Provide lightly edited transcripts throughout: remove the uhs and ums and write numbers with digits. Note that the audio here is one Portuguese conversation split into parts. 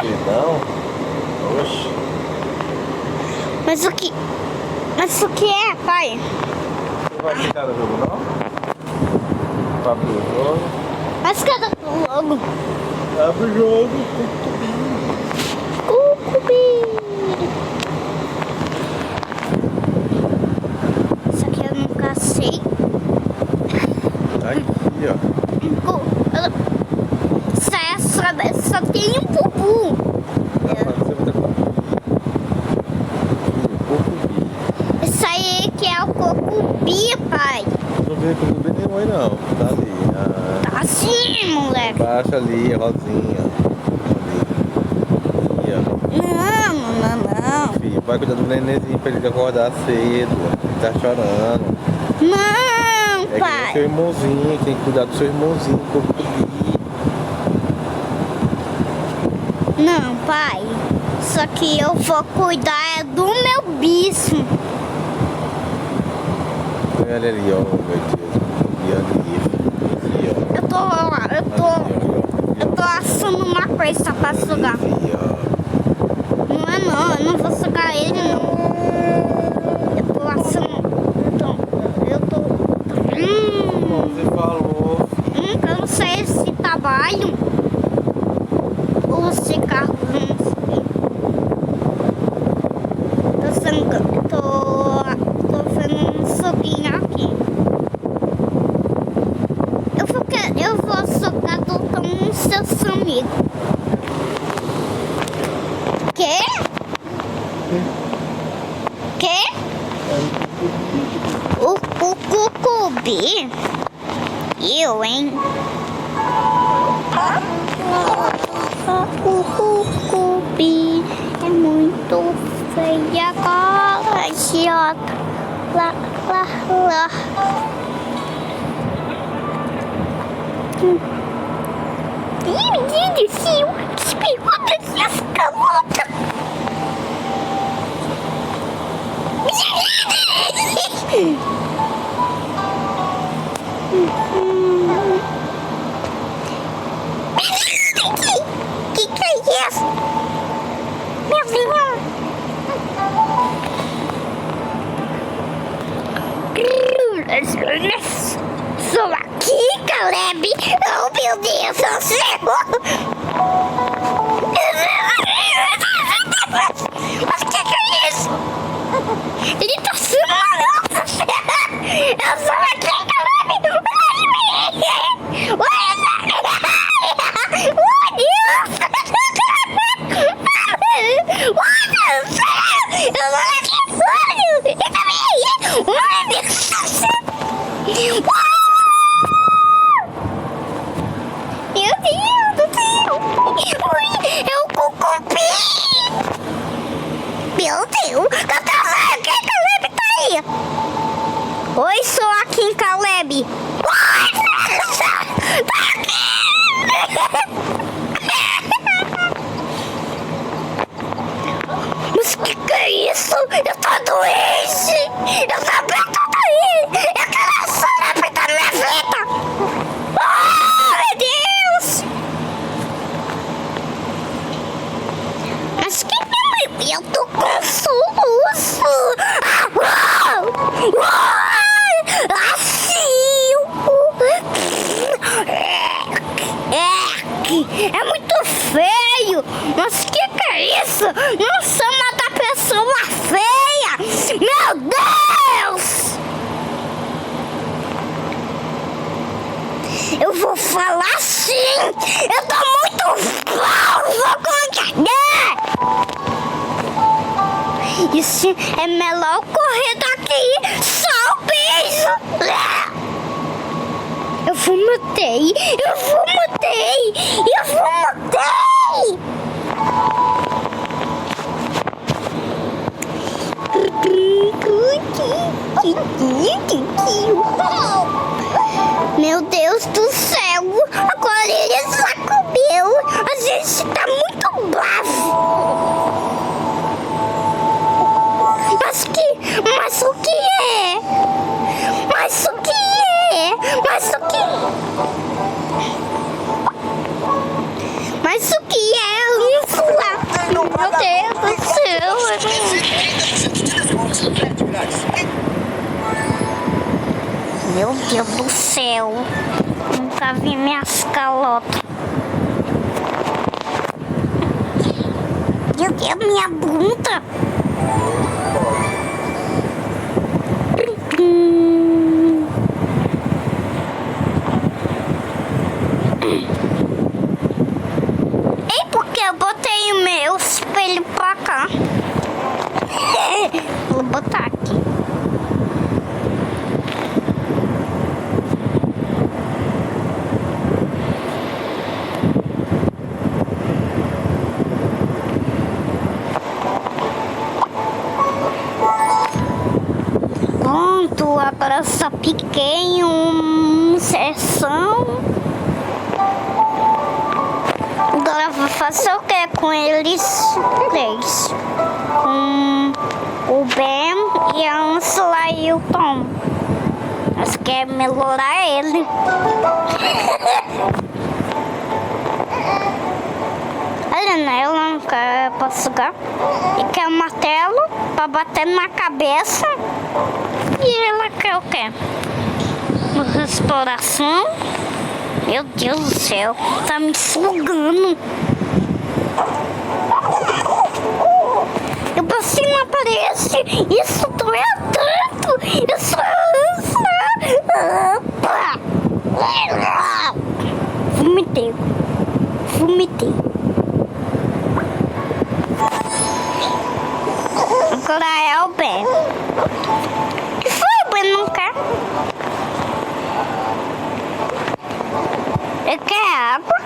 Não? Oxe. Mas o que é, pai? Não vai ficar no jogo, não? Vai abrir o jogo. Mas cadê o logo? Abre o jogo. Cucubi. Isso aqui eu nunca sei. Tá aqui, ó. Só tem um bubu. Isso aí que é o cocubi, pai. Não vê cocubi nenhum aí não. Tá ali. Tá sim, moleque. Embaixo ali, rosinha. Ali. Aqui, ó. Não. Filho, vai cuidar do nenenzinho pra ele acordar cedo. Ele tá chorando. Não, É pai. que seu irmãozinho, tem que cuidar do seu irmãozinho, cocubi. Não, pai. Só que eu vou cuidar do meu bicho. Olha ali, ó, meu Deus. E ali, ó. Eu tô assando uma coisa pra sugar. Não, eu não vou sugar ele, não. Eu tô assando. Você falou. Eu não sei se trabalho ou se carro, não sei. Tô fazendo um sobrinho aqui. Eu vou socar do tom seus amigos. Quê? O cucubi? Eu, hein? O cucubi é muito feia, corajosa. Lá. Ih, menino do céu, que perguntas essa calota? Que é isso? Meu Deus! Sou aqui, Caleb! Oh, meu Deus do céu! Mas que é isso? Ele tá filmando! Eu sou aqui, Caleb! Meu Deus do céu! É o cucubi! Meu Deus! Caleb tá aí! Oi, sou aqui em Caleb! Tá aqui! Mas que é isso? Eu tô doente! Eu também tô doente! Eu quero só apertar minha vida! Oh, meu Deus! Mas que eu tô com soluço! É muito feio! Mas que é isso? Não chama da pessoa feia! Meu Deus! Eu vou falar assim! Eu tô muito falso com internet! Isso é melhor correr daqui! Só um beijo! Eu vomitei! Meu Deus do céu! Agora ele já comeu! A gente tá muito bravo! Mas o que é? Mas o que é isso? céu. Nunca vi minhas calotas. Meu Deus, minha bunda. Ei, porque eu botei o meu espelho pra cá. Vou botar aqui. Pronto, agora só piquei uma sessão. Agora vou fazer o que com eles três? Com o Ben e a Ursula e o Tom. Nós queremos melhorar ele. Olha, né? Ela não quer pra sugar. E quer um martelo pra bater na cabeça. E ela quer o quê? Uma restauração. Meu Deus do céu, tá me sugando. Eu passei na parede. Isso doeu tanto. Isso opa. Vomitei. Vomitei. Agora é o Ben. O que foi? O Ben não quer? Ele quer água?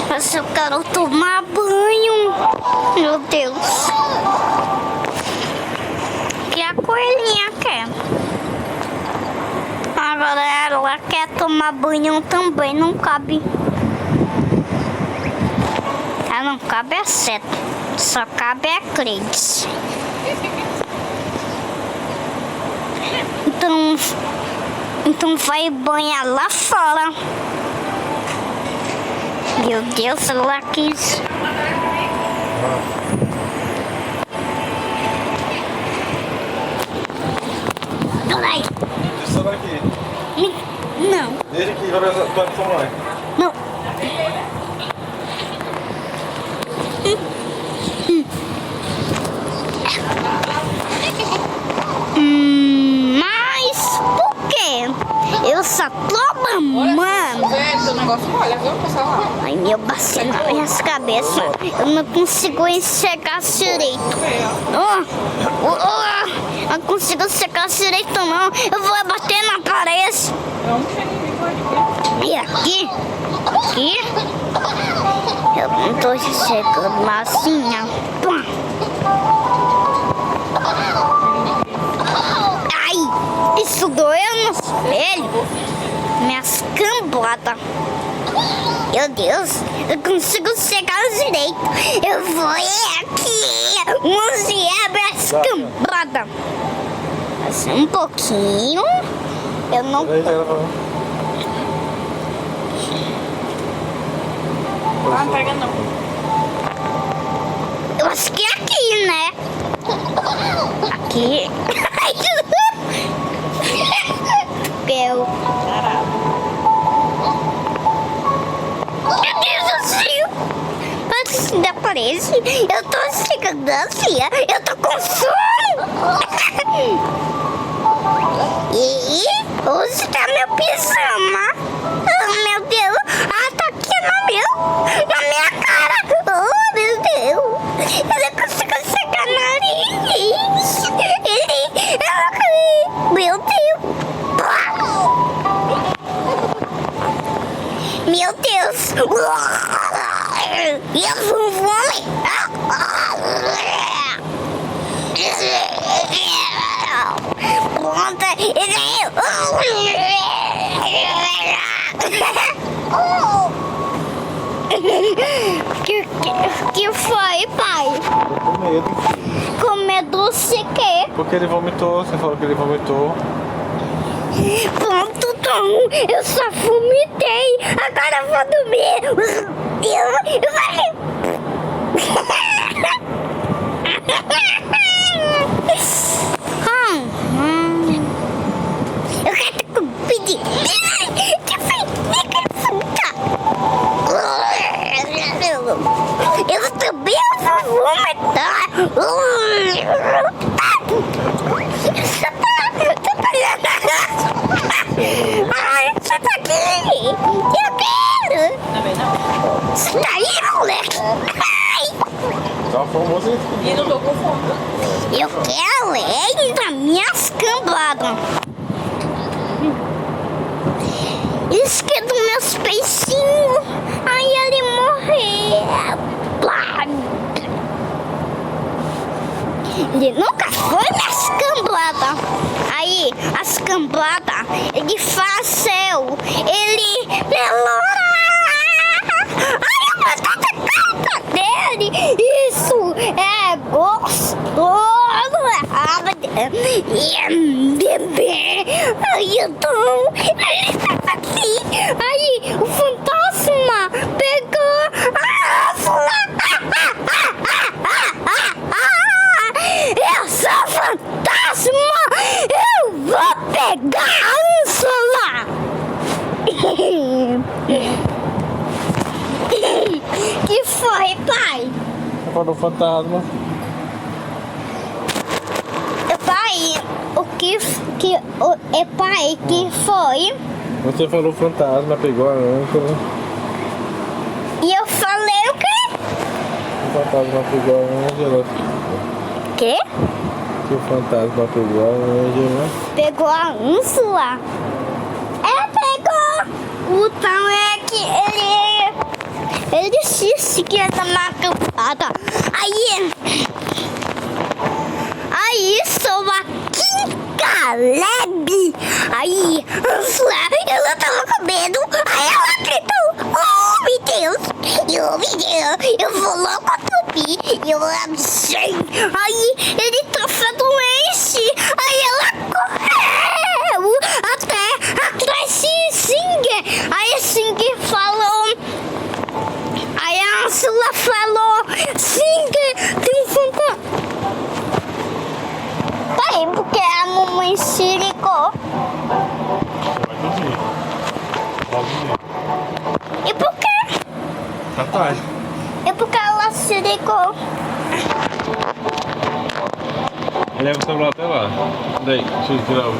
Mas eu quero tomar banho. Meu Deus. O que a coelhinha quer? Agora ela quer tomar banho também, não cabe. Ela não cabe a seta, só cabe a Cleides. Então vai banhar lá fora. Meu Deus, ela quis. Peraí. Isso daqui. Não. Deixa aqui, vai pra sua mãe. Não. Mas por quê? Eu só tô mamando. O negócio molha, viu? Passar lá. Ai, meu bacio na minha cabeça. Eu não consigo enxergar direito. Não consigo secar direito não. Eu vou bater na parede. Eu não cheguei nem aqui. E aqui? Aqui? Eu não tô chegando lá assim, ó. Pum. Ai, isso doeu no espelho. Minhas cambadas. Meu Deus, eu consigo chegar direito. Eu vou aqui. Onde é minhas cambadas? Assim, um pouquinho. Eu não... Ah, não pega não. Eu acho que é aqui, né? Aqui. Eu... Meu Deus do céu! Antes da parede, eu tô chegando assim, eu tô com sono! E onde tá meu pijama? Oh, meu Deus! Ah, tá aqui na minha cara! Oh, meu Deus! Eu não consigo chegar no nariz! Meu Deus! Meu Deus! Eu vou vomitar! Pronto! Que foi, pai? Tô com medo. Com medo de quê? Porque ele vomitou, você falou que ele vomitou. Pronto, Tom, eu só vomitei. Agora eu vou dormir. Eu quero pedir. Eu também vou vomitar. Ai, você tá aqui! Eu quero! Também não. Você tá aí, moleque? Ai! Tá famoso aí. E não tô com fome. Eu quero ele nas minhas cambadas. Esquerdo meus peixinhos. Aí ele morreu. Ele nunca foi nas cambadas. Aí, as cambadas, ele faleceu. Ele melhorou. Ai, a batata canta dele. Isso é gostoso. Bebê. Aí, então, ele tá aqui. Aí, o fantasma pegou a Ângela. Eu sou fantasma! Eu vou pegar a Ângela! Que foi, pai? Você falou fantasma. Pai, pai, que foi? Você falou fantasma, pegou a âncora. E eu falei o quê? O fantasma pegou a Ângela. Quê? Que o fantasma pegou a Ângela. Pegou a Ângela? Pegou! Então é que ele disse que ia dar uma campada. Aí sou a Kim Caleb. Aí, Ângela, ela tava com medo. Aí ela gritou: oh, meu Deus! Eu vou logo subir. Eu absei. Aí ele tava doente. Aí ela correu até atrás de Singer. Aí Singer falou. Aí a Ângela falou: Singer, tem um fantasma. Pai, porque a mamãe se ligou. Vai dormir. Pode dormir. E por quê? Tá tarde. E porque ela se ligou. Leva o celular até lá. Daí, deixa eu tirar o